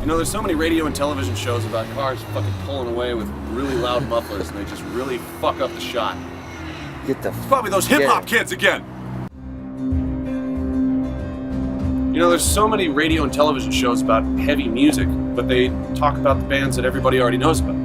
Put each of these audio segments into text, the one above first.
You know, there's so many radio and television shows about cars fucking pulling away with really loud mufflers, and they just really fuck up the shot. Get the It's probably those hip-hop kids again. You know, there's so many radio and television shows about heavy music, but they talk about the bands that everybody already knows about.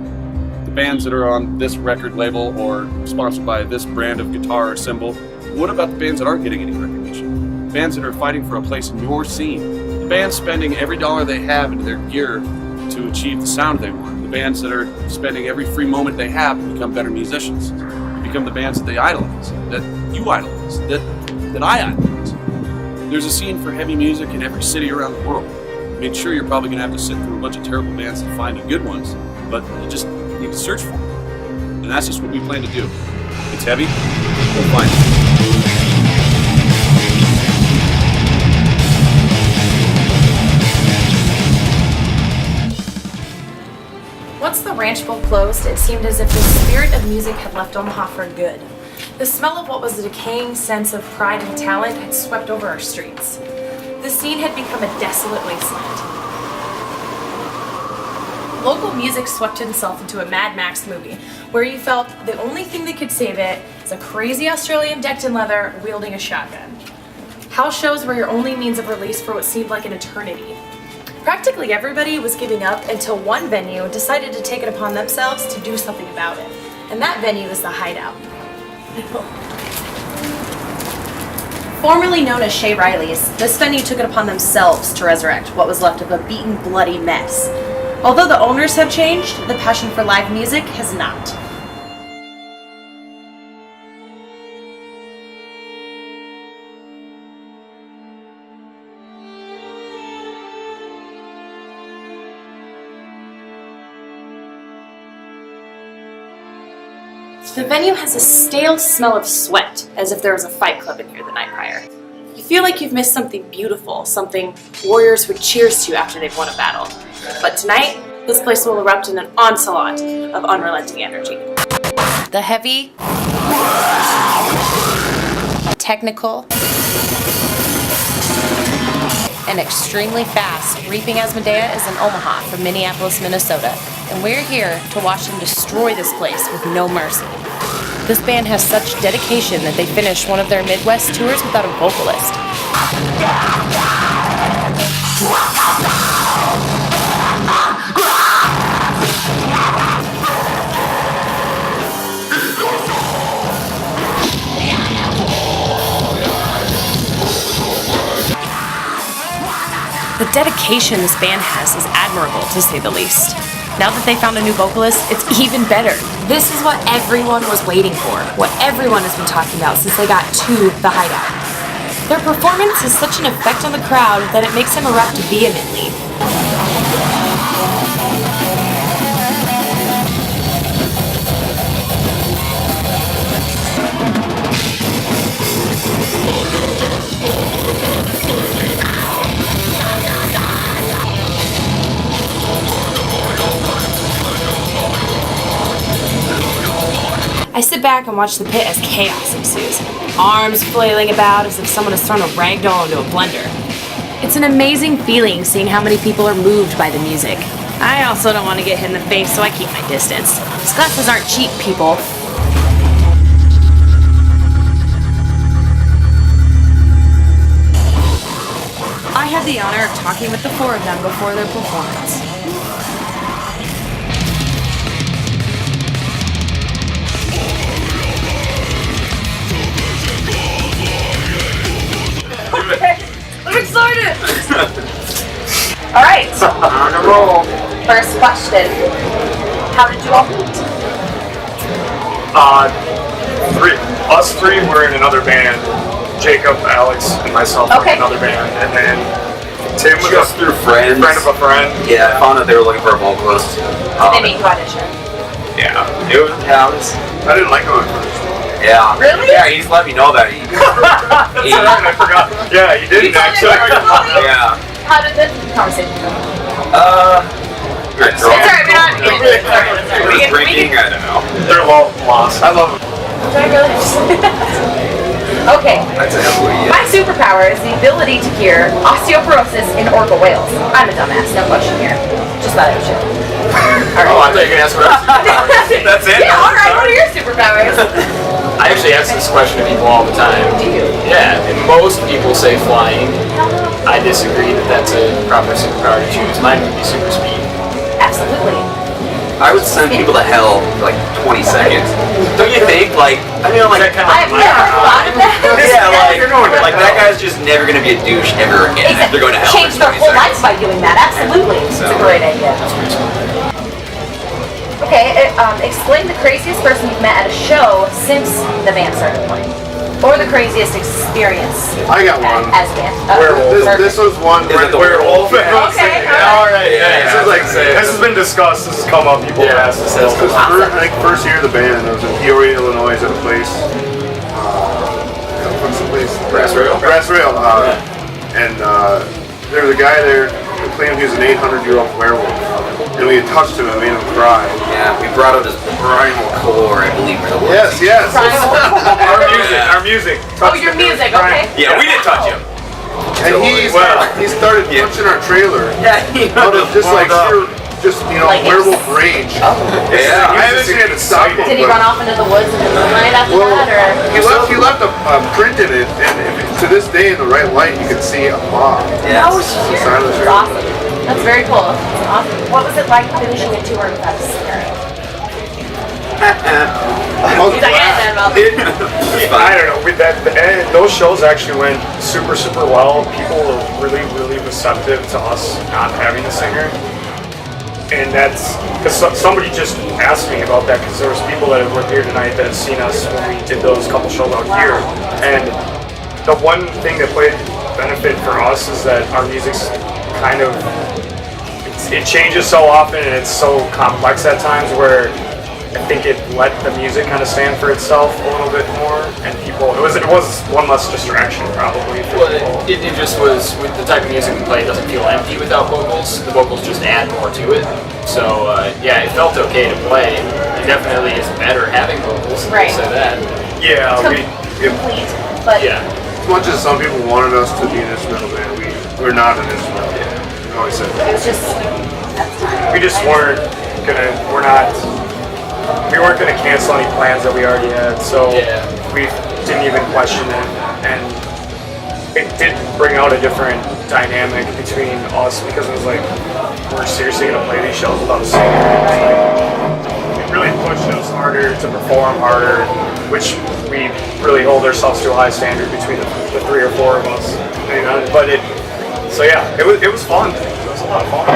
The bands that are on this record label or sponsored by this brand of guitar or cymbal. What about the bands that aren't getting any recognition? Bands that are fighting for a place in your scene. The bands spending every dollar they have into their gear to achieve the sound they want. The bands that are spending every free moment they have to become better musicians. Become the bands that they idolize, that you idolize, that I idolize. There's a scene for heavy music in every city around the world. I mean, sure, you're probably going to have to sit through a bunch of terrible bands to find the good ones, but you just need to search for them. And that's just what we plan to do. It's heavy, we'll find it. Once the ranch bowl closed, it seemed as if the spirit of music had left Omaha for good. The smell of what was a decaying sense of pride and talent had swept over our streets. The scene had become a desolate wasteland. Local music swept itself into a Mad Max movie, where you felt the only thing that could save it is a crazy Australian decked in leather wielding a shotgun. House shows were your only means of release for what seemed like an eternity. Practically everybody was giving up until one venue decided to take it upon themselves to do something about it. And that venue is the Hideout. Formerly known as Shea Riley's, this venue took it upon themselves to resurrect what was left of a beaten, bloody mess. Although the owners have changed, the passion for live music has not. The venue has a stale smell of sweat, as if there was a fight club in here the night prior. You feel like you've missed something beautiful, something warriors would cheers to after they've won a battle. But tonight, this place will erupt in an onslaught of unrelenting energy. The heavy, technical, and extremely fast Reaping Asmodea is in Omaha from Minneapolis, Minnesota, and we're here to watch them destroy this place with no mercy. This band has such dedication that they finished one of their Midwest tours without a vocalist. The dedication this band has is admirable, to say the least. Now that they found a new vocalist, it's even better. This is what everyone was waiting for, what everyone has been talking about since they got to the Hideout. Their performance has such an effect on the crowd that it makes them erupt vehemently. I sit back and watch the pit as chaos ensues, arms flailing about as if someone has thrown a ragdoll into a blender. It's an amazing feeling seeing how many people are moved by the music. I also don't want to get hit in the face, so I keep my distance. These glasses aren't cheap, people. I had the honor of talking with the four of them before their performance. I'm excited! Alright, so on a roll. First question. How did you all meet? Us three were in another band. Jacob, Alex, and myself were in another band. And then Tim was just through friends. Friend of a friend. Yeah, I found out they were looking for a vocalist. Did they make you audition? Yeah. I didn't like him at first. Yeah. Really? Yeah, he just let me know that he I forgot. Yeah, you didn't actually. Yeah. How did this conversation go? It's alright, we're not drinking, I don't know. They're lost. I love them. Do I really? Okay. My superpower is the ability to cure osteoporosis in orca whales. I'm a dumbass, no question here. thought I would share. Oh, I thought you were going to ask what else. That's it? Yeah, alright, what are your superpowers? I actually ask this question to people all the time. Do you? Yeah, and most people say flying. I disagree that that's a proper superpower to choose. Mine would be super speed. Absolutely. I would send people to hell for like 20 seconds. Don't you think? Like, I mean, like, I've never thought of that. yeah, like that guy's just never gonna be a douche ever again. Exactly. They're going to hell. Change for their 20 whole lives seconds. by doing that. Absolutely. It's a great idea. Okay, explain the craziest person you've met at a show since the band started playing. Or the craziest experience I got one. as band. This was one. Is it the werewolf. Okay, alright. This is like this has been discussed. This has come up. People have asked this. Because I think first year of the band, I was in Peoria, Illinois, at a place. What's the place? Brass Rail. Brass Rail. And there was a guy there who claimed he was an 800-year-old werewolf, and we had touched him and made him cry. Yeah, we brought out his primal core, I believe. Were the words. Yes. Our music. Oh, your music, okay. Yeah, we didn't touch him. And he started punching our trailer Yeah, out of just like sheer, Like werewolf rage. Yeah. I haven't seen it stop him. Did he run off into the woods in the moonlight after that, or? He left a print in it, and to this day, in the right light, you can see a mob. Yeah. Oh, shit. Silence That's awesome. That's very cool. That's awesome. What was it like finishing a tour with us? He's like, I don't know. With that, those shows actually went super, super well. People were really, really receptive to us not having a singer. And that's because somebody just asked me about that, because there was people that were here tonight that had seen us when we did those couple shows out here. And the one thing that played benefit for us is that our music's kind of, it changes so often and it's so complex at times, where I think it let the music kind of stand for itself a little bit more, and people, it was one less distraction probably for people. It just was, with the type of music we play, it doesn't feel empty without vocals. The vocals just add more to it. So yeah, it felt okay to play. It definitely is better having vocals. Right. So that. Yeah, Complete, but Yeah. As much as some people wanted us to be an instrumental band, we're not an instrumental band. We always said it that. was just, that's time. we just weren't gonna cancel any plans that we already had, so Yeah. we didn't even question it, and it did bring out a different dynamic between us, because it was like, we're seriously gonna play these shows without a singer. It really pushed us harder to perform harder, which we really hold ourselves to a high standard between the three or four of us. But it was fun. It was a lot of fun.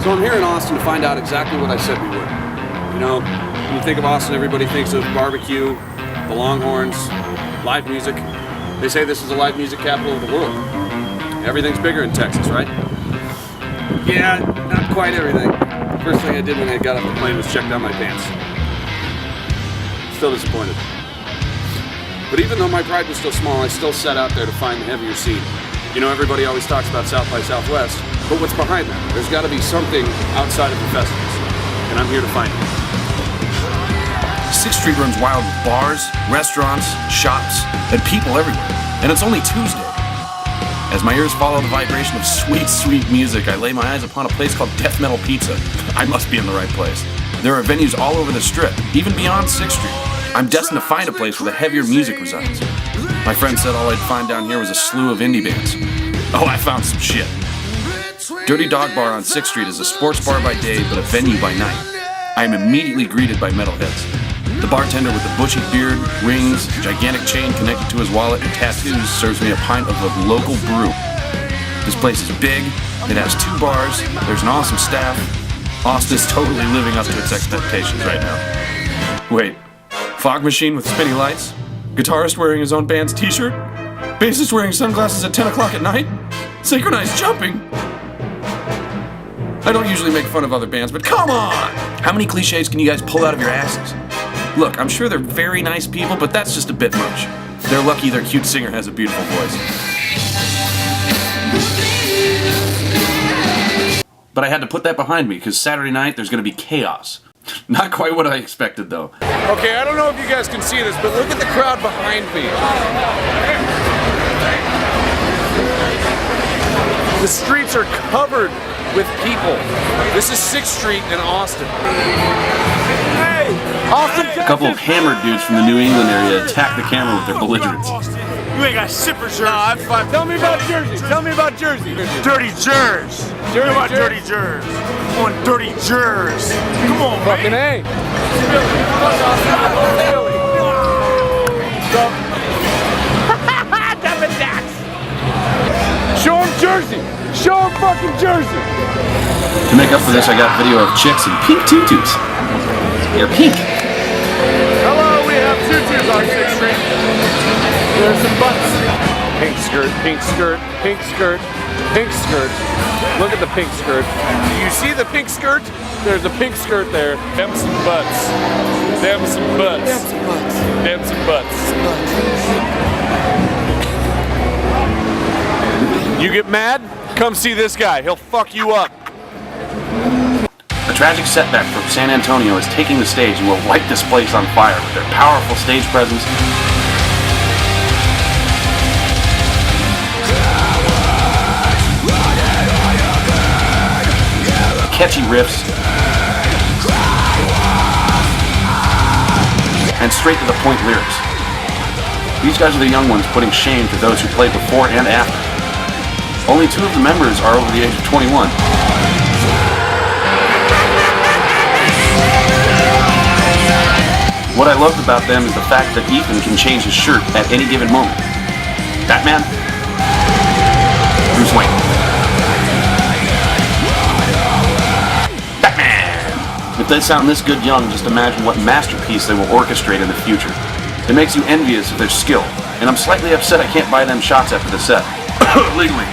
So I'm here in Austin to find out exactly what I said we would. You know, when you think of Austin, everybody thinks of barbecue, the Longhorns, live music. They say this is the live music capital of the world. Everything's bigger in Texas, right? Yeah, not quite everything. First thing I did when I got off the plane was check down my pants. Still disappointed. But even though my pride was still small, I still set out there to find the heavier scene. You know, everybody always talks about South by Southwest, but what's behind that? There's got to be something outside of the festivals, and I'm here to find it. 6th Street runs wild with bars, restaurants, shops, and people everywhere, and it's only Tuesday. As my ears follow the vibration of sweet, sweet music, I lay my eyes upon a place called Death Metal Pizza. I must be in the right place. There are venues all over the strip, even beyond 6th Street. I'm destined to find a place where the heavier music resides. My friend said all I'd find down here was a slew of indie bands. Oh, I found some shit. Dirty Dog Bar on 6th Street is a sports bar by day, but a venue by night. I am immediately greeted by metalheads. The bartender with the bushy beard, rings, gigantic chain connected to his wallet, and tattoos serves me a pint of the local brew. This place is big, it has 2 bars, there's an awesome staff. Austin is totally living up to its expectations right now. Wait, fog machine with spinny lights? Guitarist wearing his own band's t-shirt? Bassist wearing sunglasses at 10 o'clock at night? Synchronized jumping? I don't usually make fun of other bands, but come on! How many cliches can you guys pull out of your asses? Look, I'm sure they're very nice people, but that's just a bit much. They're lucky their cute singer has a beautiful voice. But I had to put that behind me, because Saturday night there's going to be chaos. Not quite what I expected, though. Okay, I don't know if you guys can see this, but look at the crowd behind me. The streets are covered with people. This is 6th Street in Austin. Hey! Austin! A couple of hammered dudes from the New England area attacked the camera with their belligerence. You ain't got shit for Jersey. No, I'm fine. Tell me about Jersey. Tell me about Jersey. Dirty Jers. Come on, Dirty Jers. Come on, Dirty Jers. Come on, Fucking man. A. Show him Jersey. Show him fucking Jersey. To make up for this, I got video of chicks in pink tutus. They're pink. Hello, we have tutus on 6th Street. There's some butts. Pink skirt, pink skirt, pink skirt, pink skirt. Look at the pink skirt. Do you see the pink skirt? There's a pink skirt there. Them some butts. Them some butts. Them some butts. Them some butts. You get mad? Come see this guy. He'll fuck you up. A tragic setback from San Antonio is taking the stage and will light this place on fire with their powerful stage presence, catchy riffs, and straight-to-the-point lyrics. These guys are the young ones putting shame to those who played before and after. Only 2 of the members are over the age of 21. What I loved about them is the fact that Ethan can change his shirt at any given moment. Batman? Bruce Wayne. Batman! If they sound this good young, just imagine what masterpiece they will orchestrate in the future. It makes you envious of their skill, and I'm slightly upset I can't buy them shots after the set. Legally.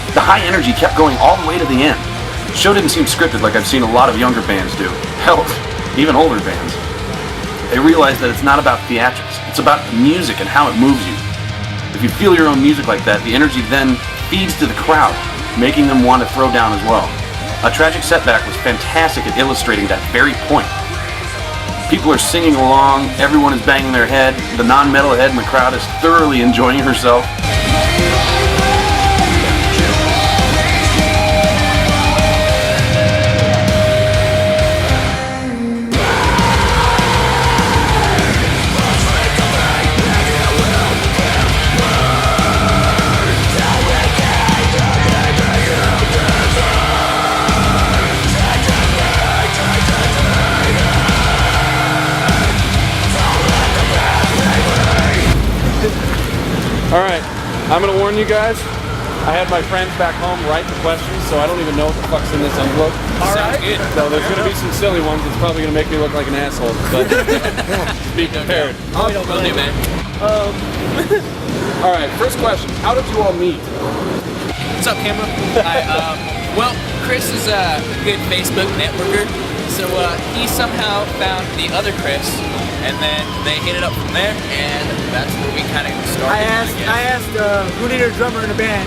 The high energy kept going all the way to the end. The show didn't seem scripted like I've seen a lot of younger bands do. Hell, even older bands. They realized that it's not about theatrics, it's about the music and how it moves you. If you feel your own music like that, the energy then feeds to the crowd, making them want to throw down as well. A Tragic Setback was fantastic at illustrating that very point. People are singing along, everyone is banging their head, the non-metalhead in the crowd is thoroughly enjoying herself. Alright, I'm gonna warn you guys. I had my friends back home write the questions, so I don't even know what the fuck's in this envelope. Alright. So there's gonna be some silly ones. It's probably gonna make me look like an asshole, but be prepared. Oh, we don't will do, man. Alright, first question. How did you all meet? What's up, camera? Well, Chris is a good Facebook networker, so he somehow found the other Chris, and then they hit it up from there, and that's where we kind of started. I asked who needed a drummer in the band.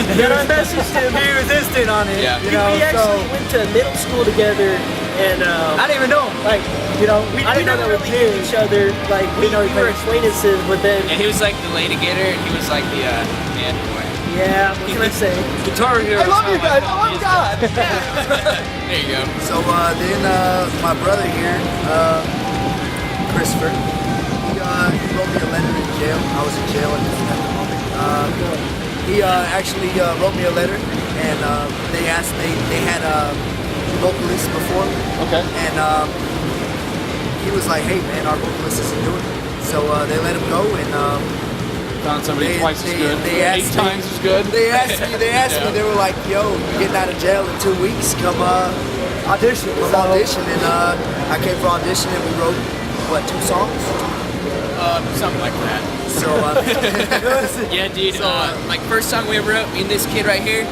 And then I messaged him. He was instant on it. Yeah. You know, we actually went to middle school together, and I didn't even know him. Like, you know, we I didn't know never that was really knew his. each other. Like we were acquaintances, but then And he was like the lady getter, and he was like the man boy. yeah, what can I say? Guitar hero. I love you guys. Oh my God. There you go. So then my brother here, Christopher, he wrote me a letter in jail. I was in jail at the moment. He actually wrote me a letter, and they asked they had vocalists before. Okay. And he was like, "Hey man, our vocalist isn't doing it." So they let him go, and Found somebody twice as good. They asked 8 times as good. They asked me. They were like, "Yo, you're getting out of jail in 2 weeks. Come Audition. audition." And I came for audition, and we wrote what 2 songs. Something like that. So Yeah, dude. Like first song we ever wrote, me and this kid right here.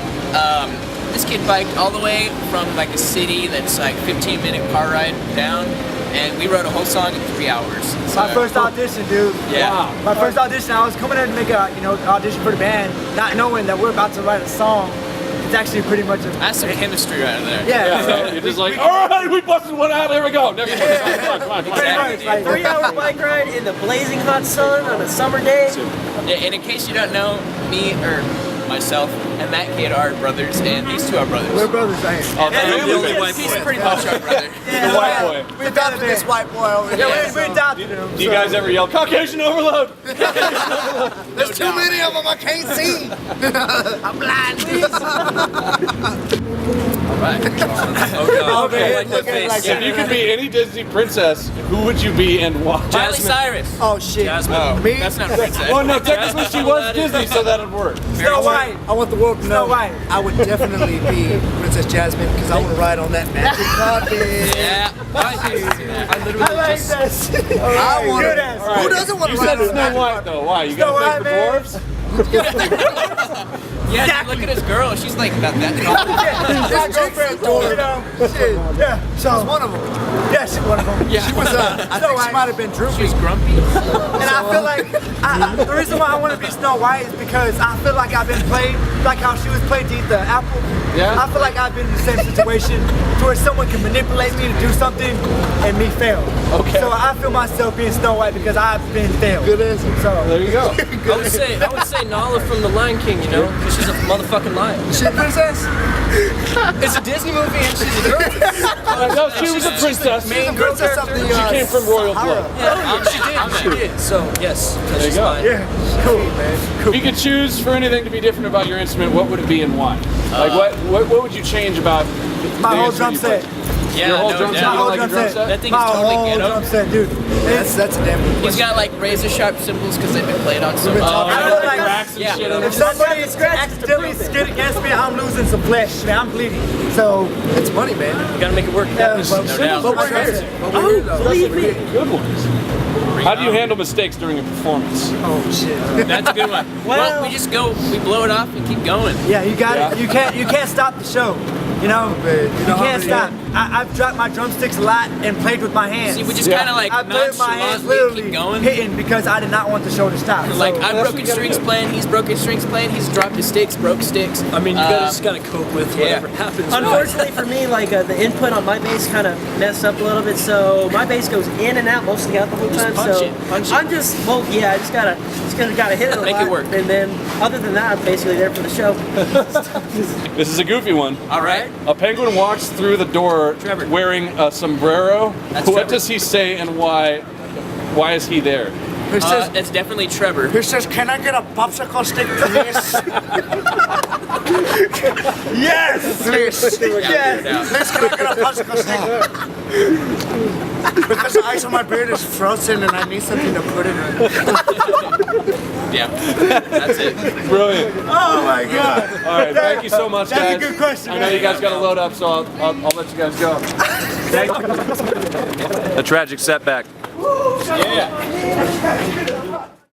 This kid biked all the way from like a city that's like 15-minute car ride down, and we wrote a whole song in 3 hours. So, My first audition, dude. Yeah. Wow. My first audition, I was coming in to make a audition for the band, not knowing that we're about to write a song. It's actually pretty much a That's some chemistry right there. yeah. You're just like, all right, we busted one out. There we go. Next one. Come on. Pretty much, like, 3-hour bike ride in the blazing hot sun on a summer day. And in case you don't know, me or myself and that kid are brothers, and these two are brothers. we're brothers, right? Oh, that's the only He's pretty much our brother. The white boy. we adopted this white boy over here. Yeah, we adopted him. Do you guys ever yell Caucasian overload? There's too many of them. I can't see. I'm blind. Okay. Like that face. If you could be any Disney princess, who would you be and why? Miley Cyrus. Oh shit. Oh, Me? That's not a princess. well, no, technically she was Disney, so that'd work. Snow White. I want the world to know. Snow White. I would definitely be Princess Jasmine because I want to ride on that magic carpet. Yeah. I like this. I want Good to. answer. Who doesn't want You to ride said on Snow that? White though. Why? You Snow got White, a thing for man. dwarves? Yeah, dude, look at his girl. She's like about that tall. This chick's adorable. You know? Shit. Yeah. So She's one of them. yeah, she's one of them. Yeah. She was. I think she might have been droopy. She's grumpy. And I feel like the reason why I want to be Snow White is because I feel like I've been played like how she was played to eat the apple. Yeah. I feel like I've been in the same situation to where someone can manipulate me to do something and me fail. Okay. So I feel myself being Snow White because I've been failed. Good answer. So There you go. I would say Nala from The Lion King, you know, because she's a motherfucking lion. She a princess? It's a Disney movie and she's a girl. No, she was a princess. Main princess of the. She came from royal blood. Yeah, she did. So yes, There you go. yeah, cool, man. If you could choose for anything to be different about your instrument, what would it be and why? Like what would you change about My the whole instrument drum you play? set. Yeah, Your whole no drum set? doubt. My whole like a drum drum set. set? That thing is My totally whole ghetto. drum set, dude. That's a damn good He's question. got like razor sharp cymbals because they've been played on so much. I feel like Racks and Yeah. shit on if it. somebody accidentally skid against me, I'm losing some flesh, man. I'm bleeding. So It's money, man. You gotta make it work. yeah, doubt. But we're here. But we're here, though. Believe me. Good ones. How do you handle mistakes during a performance? Oh shit. That's a good one. Well, we just go, we blow it off and keep going. yeah, you got it. You can't stop the show. You know, man. You know how can't many- stop. I've dropped my drumsticks a lot and played with my hands. See, we just Yeah. kind of like I played with my hands nonchalantly literally keep going. hitting because I did not want the show to stop. Like So, I've what broken you gotta strings do. playing, he's broken strings playing, he's dropped his sticks, broke sticks. I mean, you gotta just gotta cope with whatever happens. Unfortunately for me, like the input on my bass kind of messed up a little bit, so my bass goes in and out, mostly out the whole time. punch So it, punch it. I'm just, well, yeah, I just gotta hit it a Make lot, it work. and then other than that, I'm basically there for the show. This is a goofy one. All right. A penguin walks through the door Trevor. wearing a sombrero. That's What Trevor. does he say and why? Why is he there? Who says? It's definitely Trevor. Who says? Can I get a popsicle stick, please? Yes, please. Yeah. Please, can I get a popsicle stick? Because the ice on my beard is frozen and I need something to put in it. Yeah. That's it. Brilliant. oh my God. All right, thank you so much, That's guys. a good question, I know man. you guys got to load up, so I'll let you guys go. A tragic setback. Yeah.